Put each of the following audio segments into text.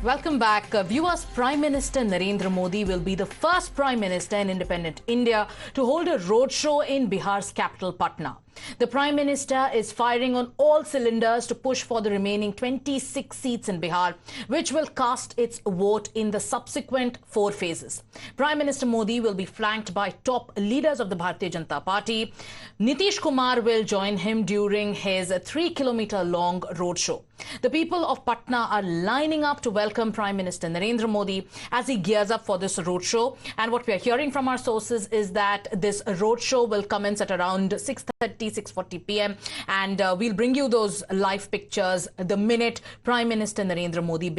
Welcome back. Viewers, Prime Minister Narendra Modi will be the first Prime Minister in independent India to hold a roadshow in Bihar's capital, Patna. The Prime Minister is firing on all cylinders to push for the remaining 26 seats in Bihar, which will cast its vote in the subsequent 4 phases. Prime Minister Modi will be flanked by top leaders of the Bharatiya Janata Party. Nitish Kumar will join him during his 3-kilometer-long roadshow. The people of Patna are lining up to welcome Prime Minister Narendra Modi as he gears up for this roadshow. And what we are hearing from our sources is that this roadshow will commence at around 6:40 p.m. and we'll bring you those live pictures the minute Prime Minister Narendra Modi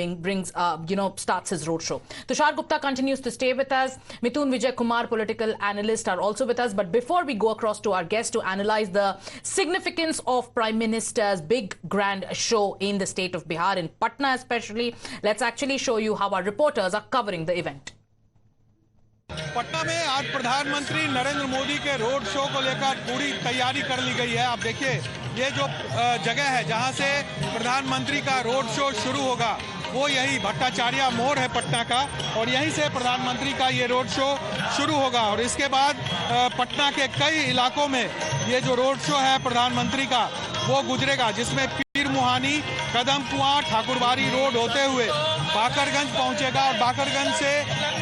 starts his roadshow. Tushar Gupta continues to stay with us. Mithun Vijay Kumar, political analyst, are also with us. But before we go across to our guest to analyze the significance of Prime Minister's big grand show in the state of Bihar, in Patna especially, let's actually show you how our reporters are covering the event. Patna में आज प्रधानमंत्री नरेंद्र मोदी के road show को लेकर पूरी तैयारी कर ली गई है। आप देखिए ये जो जगह है जहां से प्रधानमंत्री का रोड शो शुरू होगा वो यही भट्टाचार्य मोड़ है पटना का, और यहीं से प्रधानमंत्री का ये रोड शो शुरू होगा। और इसके बाद पटना के कई इलाकों में ये जो रोड शो है प्रधानमंत्री का वो गुजरेगा, जिसमें पीर मुहानी, कदमकुआं, ठाकुरबाड़ी रोड होते हुए बाकरगंज पहुंचेगा और बाकरगंज से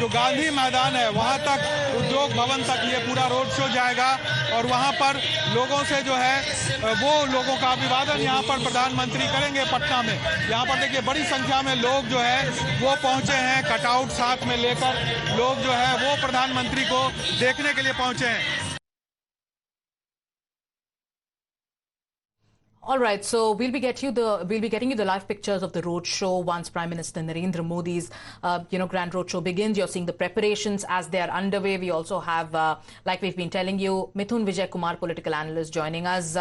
जो गांधी मैदान है वहां तक, उद्योग भवन तक ये पूरा रोड शो जाएगा। और वहां पर लोगों से जो है वो लोगों का अभिवादन यहाँ पर प्रधानमंत्री करेंगे पटना में। यहाँ पर देखिए बड़ी संख्या में लोग जो है वो पहुंचे हैं, कटआउट साथ में लेकर लोग जो है वो प्रधानमंत्री को देखने के लिए पहुंचे हैं। All right, so we'll be getting you the live pictures of the road show once Prime Minister Narendra Modi's grand road show begins. You're seeing the preparations as they are underway. We also have, like we've been telling you, Mithun Vijay Kumar, political analyst, joining us.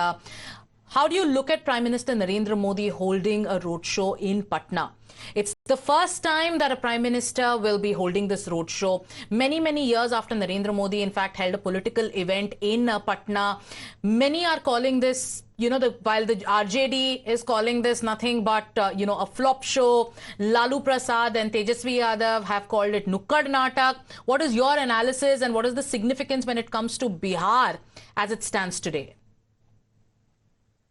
How do you look at Prime Minister Narendra Modi holding a roadshow in Patna? It's the first time that a Prime Minister will be holding this roadshow. Many years after Narendra Modi, in fact, held a political event in Patna. Many are calling this, while the RJD is calling this nothing but, a flop show. Lalu Prasad and Tejasvi Yadav have called it Nukkad Natak. What is your analysis and what is the significance when it comes to Bihar as it stands today?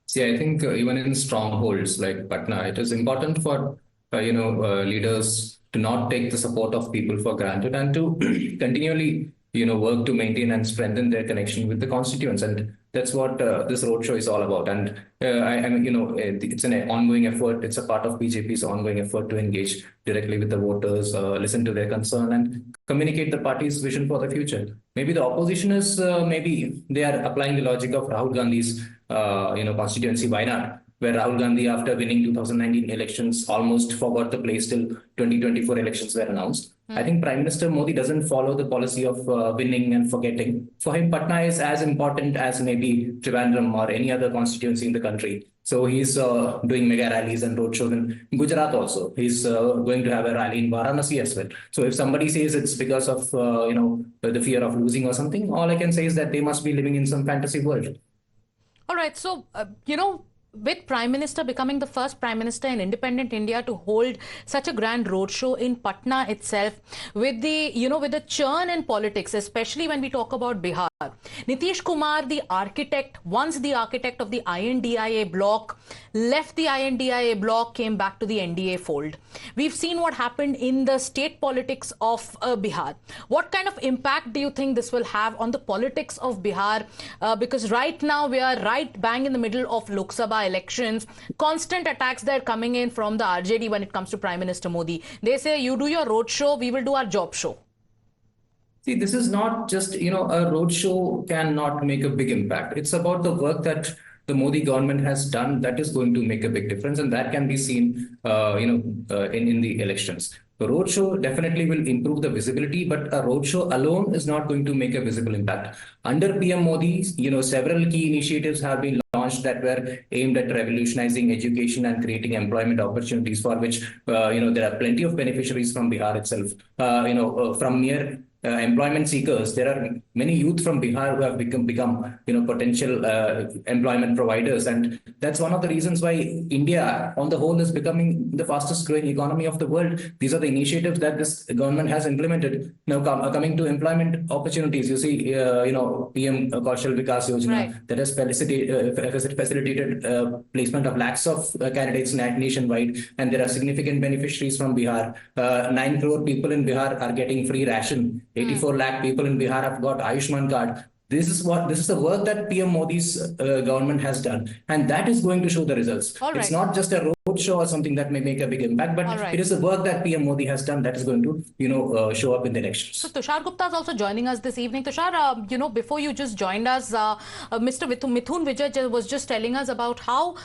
See, I think even in strongholds like Patna, it is important for leaders to not take the support of people for granted and to continually, work to maintain and strengthen their connection with the constituents. And that's what this roadshow is all about. And it's an ongoing effort. It's a part of BJP's ongoing effort to engage directly with the voters, listen to their concern and communicate the party's vision for the future. Maybe the opposition is, maybe they are applying the logic of Rahul Gandhi's, constituency Wayanad, where Rahul Gandhi, after winning 2019 elections, almost forgot the place till 2024 elections were announced. I think Prime Minister Modi doesn't follow the policy of winning and forgetting. For him, Patna is as important as maybe Trivandrum or any other constituency in the country. So he's doing mega rallies and roadshows in Gujarat also. He's going to have a rally in Varanasi as well. So if somebody says it's because of, the fear of losing or something, all I can say is that they must be living in some fantasy world. All right. So, with Prime Minister becoming the first Prime Minister in independent India to hold such a grand roadshow in Patna itself, with the churn in politics, especially when we talk about Bihar, Nitish Kumar, once the architect of the INDIA bloc, left the INDIA bloc, came back to the NDA fold. We've seen what happened in the state politics of Bihar. What kind of impact do you think this will have on the politics of Bihar? Because right now we are right bang in the middle of Lok Sabha elections. Constant attacks that are coming in from the RJD when it comes to Prime Minister Modi. They say, you do your road show, we will do our job show. See, this is not just, a roadshow cannot make a big impact. It's about the work that the Modi government has done that is going to make a big difference. And that can be seen, in the elections. The roadshow definitely will improve the visibility, but a roadshow alone is not going to make a visible impact. Under PM Modi, several key initiatives have been launched that were aimed at revolutionizing education and creating employment opportunities, for which, there are plenty of beneficiaries from Bihar itself. From mere employment seekers. There are many youth from Bihar who have become potential employment providers, and that's one of the reasons why India, on the whole, is becoming the fastest growing economy of the world. These are the initiatives that this government has implemented. Now, coming to employment opportunities, you see, PM Kaushal Vikas Yojana that has facilitated placement of lakhs of candidates nationwide, and there are significant beneficiaries from Bihar. 9 crore people in Bihar are getting free ration. 84 lakh people in Bihar have got Ayushman card. This is the work that PM Modi's government has done, and that is going to show the results. It's not just a road show or something that may make a big impact, but it is the work that PM Modi has done that is going to show up in the elections. So Tushar Gupta is also joining us this evening. Tushar, before you just joined us, Mr. Mithun Vijay was just telling us about how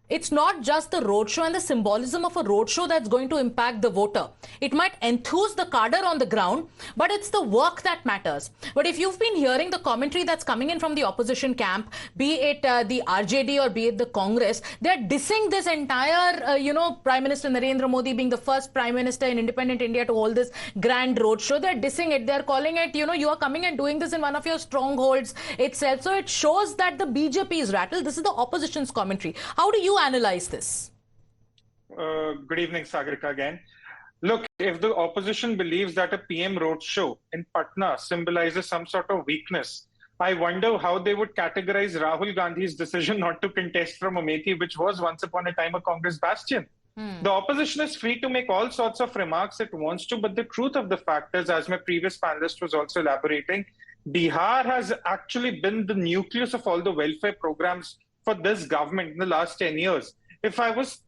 it's not just the roadshow and the symbolism of a roadshow that's going to impact the voter. It might enthuse the cadre on the ground, but it's the work that matters. But if you've been hearing the commentary that's coming in from the opposition camp, be it the RJD or be it the Congress, they're dissing this entire, Prime Minister Narendra Modi being the first Prime Minister in independent India to hold this grand roadshow. They're dissing it. They're calling it, you are coming and doing this in one of your strongholds itself. So it shows that the BJP is rattled. This is the opposition's commentary. How do you analyze this? Good evening, Sagarika again. Look, if the opposition believes that a PM roadshow in Patna symbolizes some sort of weakness, I wonder how they would categorize Rahul Gandhi's decision not to contest from Amethi, which was once upon a time a Congress bastion. The opposition is free to make all sorts of remarks it wants to, but the truth of the fact is, as my previous panelist was also elaborating, Bihar has actually been the nucleus of all the welfare programs for this government in the last 10 years. If I was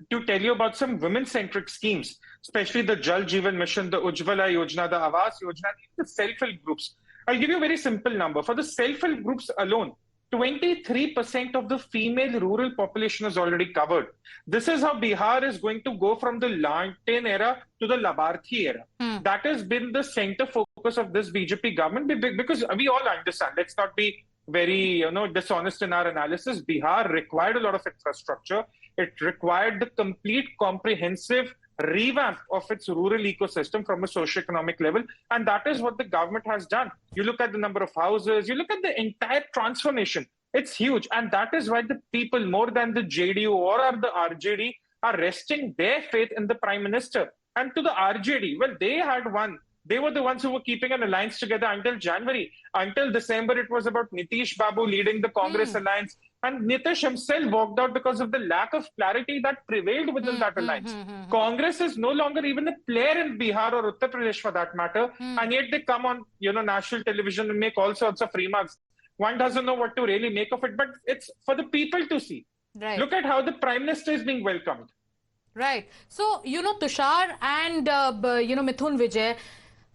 to tell you about some women-centric schemes, especially the Jal Jeevan Mission, the Ujjwala Yojana, the Awas Yojana, the self-help groups, I'll give you a very simple number. For the self-help groups alone, 23% of the female rural population is already covered. This is how Bihar is going to go from the Lanten era to the Labarthi era. That has been the center focus of this BJP government, because we all understand, let's not be very dishonest in our analysis. Bihar required a lot of infrastructure. It required the complete comprehensive revamp of its rural ecosystem from a socio-economic level, and that is what the government has done. You look at the number of houses, you look at the entire transformation, it's huge, and that is why the people, more than the JDU or the RJD, are resting their faith in the Prime Minister. And to the RJD, well, they had won. They were the ones who were keeping an alliance together until January. Until December, it was about Nitish Babu leading the Congress alliance. And Nitish himself walked out because of the lack of clarity that prevailed within that alliance. Congress is no longer even a player in Bihar or Uttar Pradesh for that matter. And yet they come on national television and make all sorts of remarks. One doesn't know what to really make of it, but it's for the people to see. Right. Look at how the Prime Minister is being welcomed. Right. So, Tushar and, Mithun Vijay,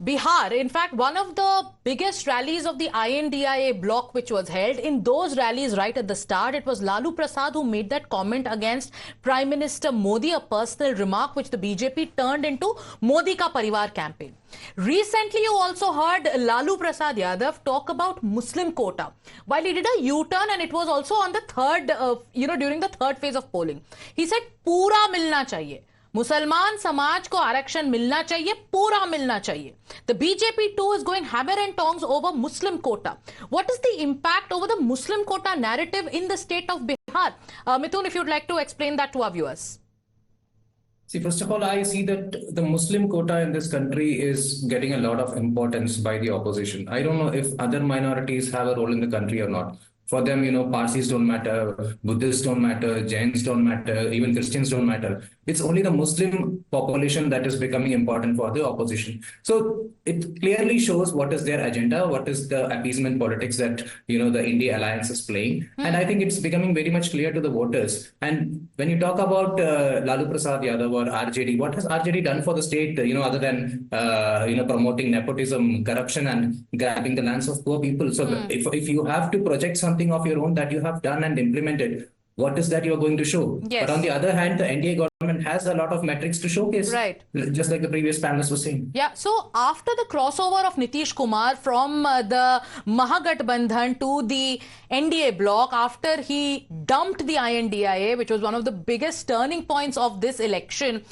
Bihar, in fact, one of the biggest rallies of the INDIA bloc which was held, in those rallies right at the start, it was Lalu Prasad who made that comment against Prime Minister Modi, a personal remark which the BJP turned into Modi Ka Parivar campaign. Recently, you also heard Lalu Prasad Yadav talk about Muslim quota. While he did a U-turn, and it was also on the third, during the third phase of polling. He said, "Pura milna chahiye." मुसलमान समाज को आरक्षण मिलना चाहिए, पूरा मिलना चाहिए. The BJP too is going hammer and tongs over Muslim quota. What is the impact over the Muslim quota narrative in the state of Bihar? Mithun, if you'd like to explain that to our viewers. See, first of all, I see that the Muslim quota in this country is getting a lot of importance by the opposition. I don't know if other minorities have a role in the country or not. For them, Parsis don't matter, Buddhists don't matter, Jains don't matter, even Christians don't matter. It's only the Muslim population that is becoming important for the opposition. So it clearly shows what is their agenda, what is the appeasement politics that, the India alliance is playing. And I think it's becoming very much clear to the voters. And when you talk about Lalu Prasad Yadav or RJD, what has RJD done for the state, other than, promoting nepotism, corruption, and grabbing the lands of poor people? So if you have to project something of your own that you have done and implemented, what is that you're going to show? Yes. But on the other hand, the NDA government has a lot of metrics to showcase. Right. Just like the previous panelist was saying. Yeah. So after the crossover of Nitish Kumar from the Mahagathbandhan to the NDA bloc, after he dumped the INDIA, which was one of the biggest turning points of this election,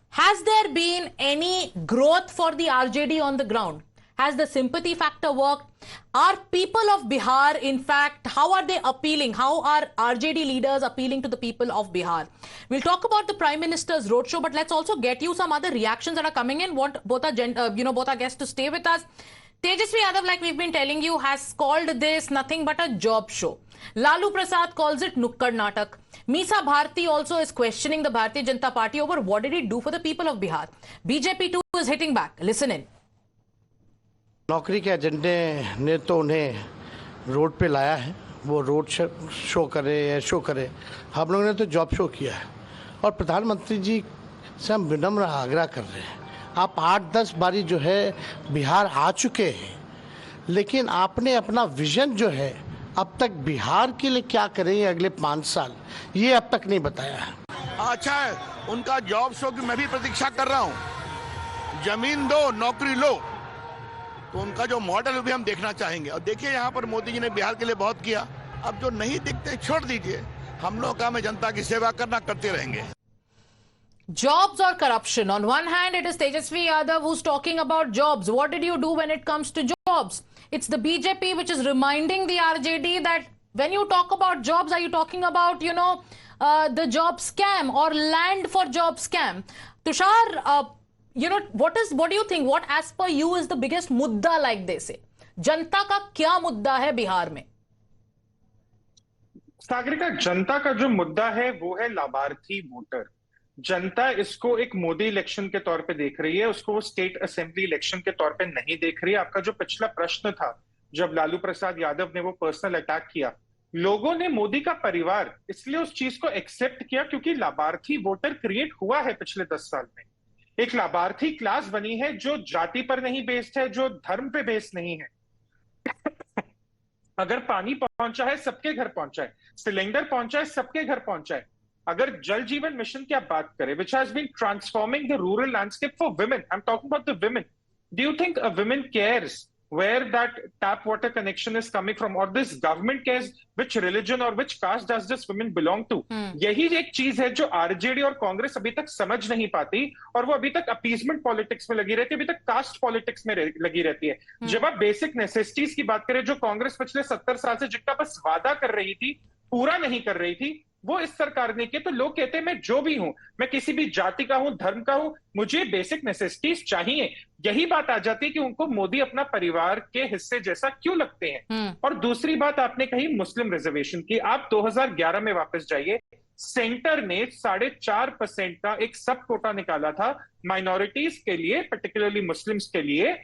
has there been any growth for the RJD on the ground? Has the sympathy factor worked? Are people of Bihar, in fact, how are they appealing? How are RJD leaders appealing to the people of Bihar? We'll talk about the Prime Minister's roadshow, but let's also get you some other reactions that are coming in. Want both our guests to stay with us. Tejasvi Yadav, like we've been telling you, has called this nothing but a job show. Lalu Prasad calls it Nukkad Natak. Meesa Bharti also is questioning the Bharatiya Janata Party over what did it do for the people of Bihar. BJP too is hitting back. Listen in. नौकरी के एजेंडे ने तो उन्हें road पे लाया है, वो रोड शो करे या शो करे, हम लोगों ने तो जॉब शो किया है। और प्रधानमंत्री जी से हम विनम्र आग्रह कर रहे हैं, आप 8-10 बारी जो है बिहार आ चुके हैं, लेकिन आपने अपना विजन जो है अब तक बिहार के लिए क्या करेंगे अगले 5 साल, ये अब तक नहीं बताया है। अच्छा है, उनका जॉब शो की मैं भी प्रतीक्षा कर रहा हूँ। जमीन दो, नौकरी लो, तो उनका जो मॉडल भी हम देखना चाहेंगे। और देखिए, यहाँ पर मोदी जी ने बिहार के लिए बहुत किया, अब जो नहीं दिखते छोड़ दीजिए, हम लोग काम है जनता की सेवा करना, करते रहेंगे। Jobs or corruption? On one hand, it is Tejasvi Yadav who's talking about jobs. What did you do when it comes to jobs? It's the BJP which is reminding the RJD that when you talk about jobs, are you talking about, the job scam or land for job scam? Tushar, what do you think? What as per you is the biggest mudda, like they say? जनता का क्या मुद्दा है बिहार में? सागरिका, जनता का जो मुद्दा है वो है लाभार्थी वोटर। जनता इसको एक मोदी इलेक्शन के तौर पे देख रही है, उसको वो स्टेट असेंबली इलेक्शन के तौर पे नहीं देख रही है। आपका जो पिछला प्रश्न था, जब लालू प्रसाद यादव ने वो पर्सनल अटैक किया, लोगों ने मोदी का परिवार इसलिए उस चीज को एक्सेप्ट किया क्योंकि लाभार्थी वोटर क्रिएट हुआ है पिछले 10 साल में। एक लाभार्थी क्लास बनी है जो जाति पर नहीं बेस्ड है, जो धर्म पे बेस्ड नहीं है। अगर पानी पहुंचा है सबके घर पहुंचा है, सिलेंडर पहुंचा है सबके घर पहुंचा है। अगर जल जीवन मिशन की आप बात करें, which has been transforming the rural landscape for women, I'm talking about the women. Do you think a woman cares where that tap water connection is coming from, or this government cares which religion or which caste does this women belong to? यही एक चीज है जो RJD और कांग्रेस अभी तक समझ नहीं पाती, और वो अभी तक अपीजमेंट पॉलिटिक्स में लगी रहती है, अभी तक कास्ट पॉलिटिक्स में लगी रहती है। जब आप बेसिक नेसेसिटीज की बात करें, जो कांग्रेस पिछले 70 साल से जिनका बस वादा कर रही थी, पूरा नहीं कर रही थी, वो इस सरकार ने किया। तो लोग कहते हैं मैं जो भी हूं, मैं किसी भी जाति का हूं, धर्म का हूं, मुझे बेसिक नेसेसिटीज चाहिए। यही बात आ जाती है कि उनको मोदी अपना परिवार के हिस्से जैसा क्यों लगते हैं। और दूसरी बात आपने कही मुस्लिम रिजर्वेशन की। आप 2011 में वापस जाइए, सेंटर ने 4.5% का एक सब कोटा निकाला था माइनॉरिटीज के लिए, पर्टिकुलरली मुस्लिम्स के लिए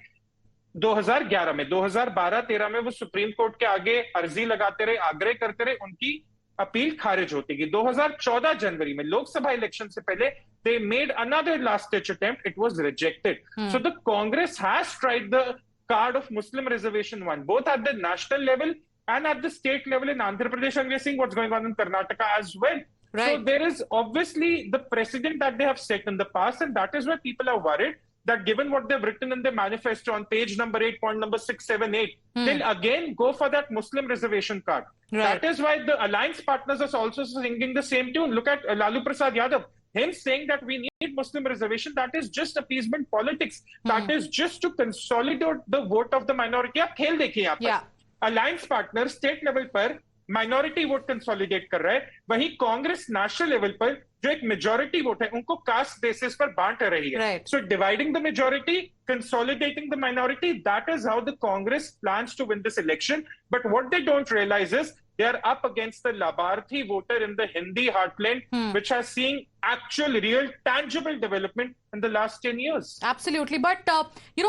2011 में। 2012-13 में वो सुप्रीम कोर्ट के आगे अर्जी लगाते रहे, आग्रह करते रहे, उनकी अपील खारिज होती गई। 2014 जनवरी में लोकसभा इलेक्शन से पहले they made another last ditch attempt, it was rejected. So the Congress has tried the card of Muslim reservation one, both at the national level and at the state level in Andhra Pradesh, and we're seeing what's going on in Karnataka as well. Right. So there is obviously the precedent that they have set in the past, and that is why people are worried that given what they've written in their manifesto on page number 8, point number 678, they'll again go for that Muslim reservation card. Right. That is why the alliance partners are also singing the same tune. Look at Lalu Prasad Yadav. Him saying that we need Muslim reservation, that is just appeasement politics. That is just to consolidate the vote of the minority. आप खेल देखिए यहाँ पर. Alliance partner state level पर minority vote consolidate कर रहा है, वहीं कांग्रेस नेशनल लेवल पर जो एक मेजॉरिटी वोट है उनको कास्ट बेसिस पर बांट रही है। So dividing the majority, consolidating the minority, that is how the Congress plans to win this election. But what they don't realise is they are up against the Labharthi voter in the Hindi heartland, which has seen actual, real, tangible development in the last 10 years. Absolutely. But,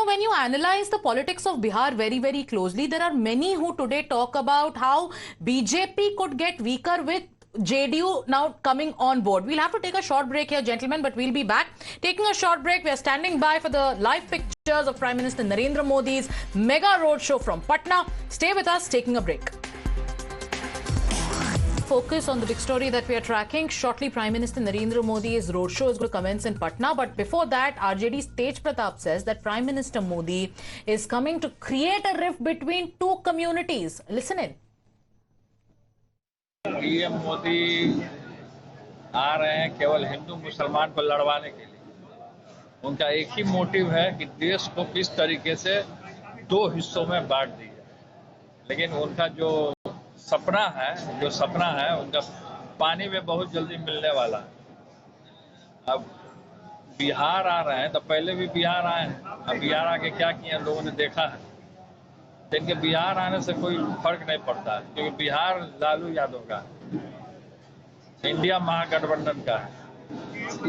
when you analyze the politics of Bihar very, very closely, there are many who today talk about how BJP could get weaker with JDU now coming on board. We'll have to take a short break here, gentlemen, but we'll be back. Taking a short break, we are standing by for the live pictures of Prime Minister Narendra Modi's mega roadshow from Patna. Stay with us, taking a break. Focus on the big story that we are tracking. Shortly, Prime Minister Narendra Modi's roadshow is going to commence in Patna. But before that, RJD's Tej Pratap says that Prime Minister Modi is coming to create a rift between two communities. Listen in. PM Modi आ रहे हैं केवल हिंदू मुसलमान को लड़वाने के लिए। उनका एक ही मोटिव है कि देश को किस तरीके से दो हिस्सों में बांट दी है, लेकिन उनका जो सपना है उनका पानी में बहुत जल्दी मिलने वाला है। अब बिहार आ रहे हैं तो पहले भी बिहार आए हैं, अब बिहार आके क्या किए लोगों ने देखा है। इनके बिहार आने से कोई फर्क नहीं पड़ता है, क्योंकि बिहार लालू यादव का है, इंडिया महागठबंधन का है,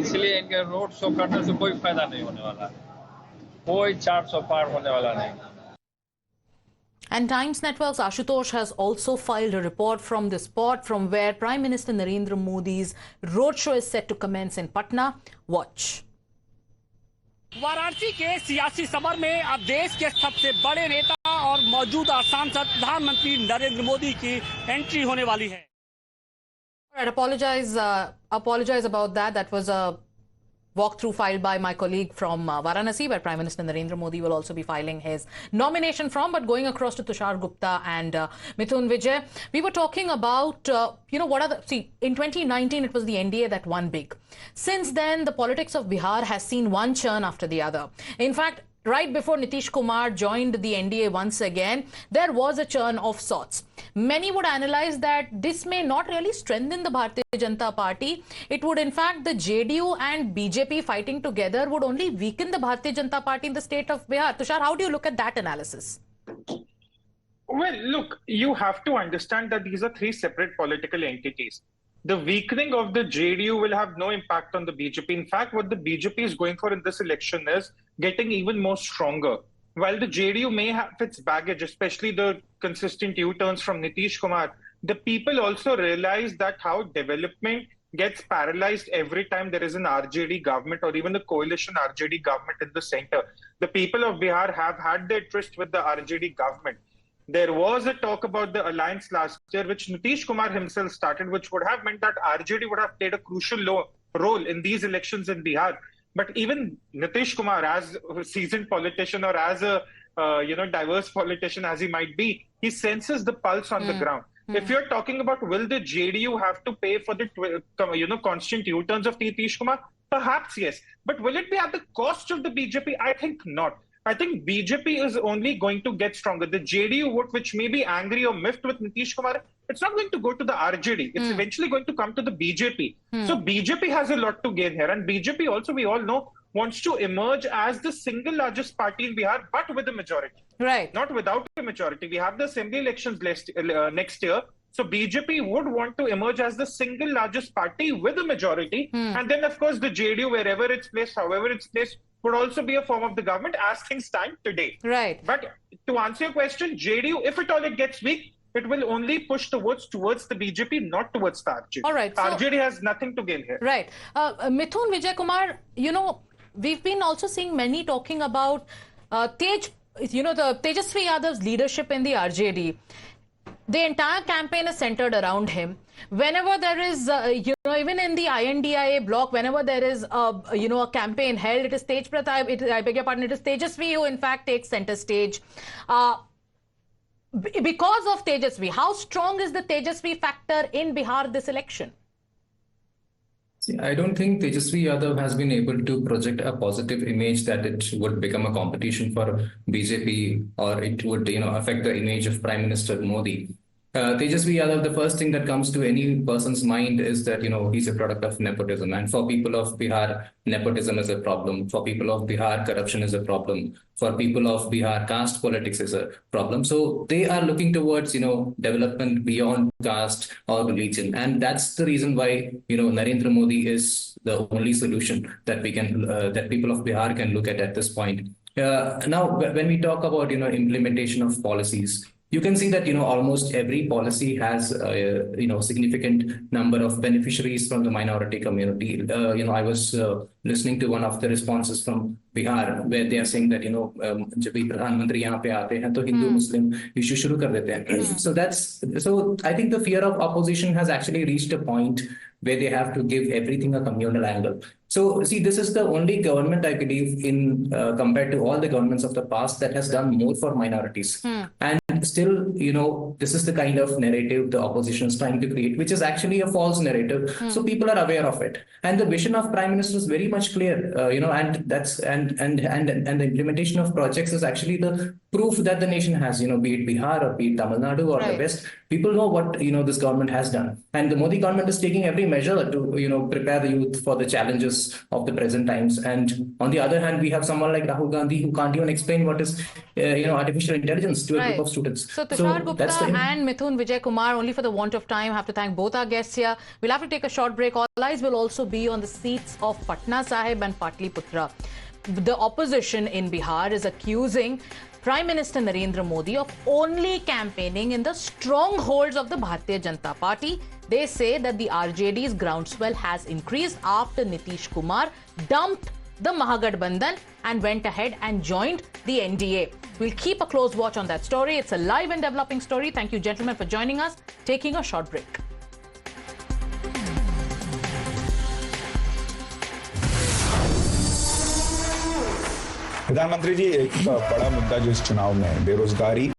इसलिए इनके रोड शो करने से कोई फायदा नहीं होने वाला है, कोई 400 पार होने वाला नहीं। And Times Network's Ashutosh has also filed a report from the spot from where Prime Minister Narendra Modi's roadshow is set to commence in Patna. Watch. Varanasi के सियासी समर में अब देश के सबसे बड़े नेता और मौजूदा सांसद प्रधानमंत्री नरेंद्र मोदी की एंट्री होने वाली है। All right, apologize about that. That was a walkthrough filed by my colleague from Varanasi, where Prime Minister Narendra Modi will also be filing his nomination from. But going across to Tushar Gupta and Mithun Vijay, we were talking about, in 2019, it was the NDA that won big. Since then, the politics of Bihar has seen one churn after the other. In fact, right before Nitish Kumar joined the NDA once again, there was a churn of sorts. Many would analyze that this may not really strengthen the Bharatiya Janata Party. It would, in fact, the JDU and BJP fighting together would only weaken the Bharatiya Janata Party in the state of Bihar. Tushar, how do you look at that analysis? Well, look, you have to understand that these are three separate political entities. The weakening of the JDU will have no impact on the BJP. In fact, what the BJP is going for in this election is getting even more stronger. While the JDU may have its baggage, especially the consistent U-turns from Nitish Kumar, the people also realize that how development gets paralyzed every time there is an RJD government or even the coalition RJD government in the center. The people of Bihar have had their tryst with the RJD government. There was a talk about the alliance last year, which Nitish Kumar himself started, which would have meant that RJD would have played a crucial role in these elections in Bihar. But even Nitish Kumar, as a seasoned politician or as a diverse politician as he might be, he senses the pulse on the ground. If you're talking about will the JDU have to pay for the constant U-turns of Nitish Kumar, perhaps yes. But will it be at the cost of the BJP? I think not. I think BJP is only going to get stronger. The JDU vote, which may be angry or miffed with Nitish Kumar, it's not going to go to the RJD. It's eventually going to come to the BJP. So BJP has a lot to gain here. And BJP also, we all know, wants to emerge as the single largest party in Bihar, but with a majority. Right. Not without a majority. We have the assembly elections next year. So BJP would want to emerge as the single largest party with a majority. And then, of course, the JDU, wherever it's placed, however it's placed, would also be a form of the government as things stand today. Right. But to answer your question, JDU, if at all it gets weak, it will only push the votes towards the BJP, not towards the RJD. All right. So, RJD has nothing to gain here. Right. Mithun Vijay Kumar, we've been also seeing many talking about the Tejasvi Yadav's leadership in the RJD. The entire campaign is centered around him. Whenever there is, even in the INDIA bloc, whenever there is, a campaign held, it is Tej Pratap, I beg your pardon, it is Tejasvi who in fact takes center stage. Because of Tejasvi, how strong is the Tejasvi factor in Bihar this election? See, I don't think Tejasvi Yadav has been able to project a positive image that it would become a competition for BJP or it would, affect the image of Prime Minister Modi. Tejasvi Yadav, the first thing that comes to any person's mind is that, he's a product of nepotism. And for people of Bihar, nepotism is a problem. For people of Bihar, corruption is a problem. For people of Bihar, caste politics is a problem. So they are looking towards, development beyond caste or religion. And that's the reason why, Narendra Modi is the only solution that we can, that people of Bihar can look at this point. Now, when we talk about, implementation of policies, you can see that, almost every policy has, significant number of beneficiaries from the minority community. I was listening to one of the responses from Bihar where they are saying that, जब भी प्रधानमंत्री यहाँ पे आते हैं तो हिंदू मुस्लिम issue शुरू कर देते हैं. So I think the fear of opposition has actually reached a point where they have to give everything a communal angle. So, see, this is the only government, I believe, in compared to all the governments of the past that has done more for minorities. And still, this is the kind of narrative the opposition is trying to create, which is actually a false narrative. So people are aware of it, and the vision of Prime Minister is very much clear. And that's and the implementation of projects is actually the proof that the nation has. Be it Bihar or be it Tamil Nadu or the West, people know what this government has done, and the Modi government is taking every measure to prepare the youth for the challenges of the present times. And on the other hand, we have someone like Rahul Gandhi who can't even explain what is artificial intelligence to a group of students. So Tushar Gupta and Mithun Vijay Kumar, only for the want of time, have to thank both our guests here. We'll have to take a short break. All eyes will also be on the seats of Patna Sahib and Patliputra. The opposition in Bihar is accusing Prime Minister Narendra Modi of only campaigning in the strongholds of the Bharatiya Janata Party. They say that the RJD's groundswell has increased after Nitish Kumar dumped the Mahagathbandhan and went ahead and joined the NDA. We'll keep a close watch on that story. It's a live and developing story. Thank you, gentlemen, for joining us. Taking a short break. प्रधानमंत्री जी, एक बड़ा मुद्दा जो इस चुनाव में बेरोजगारी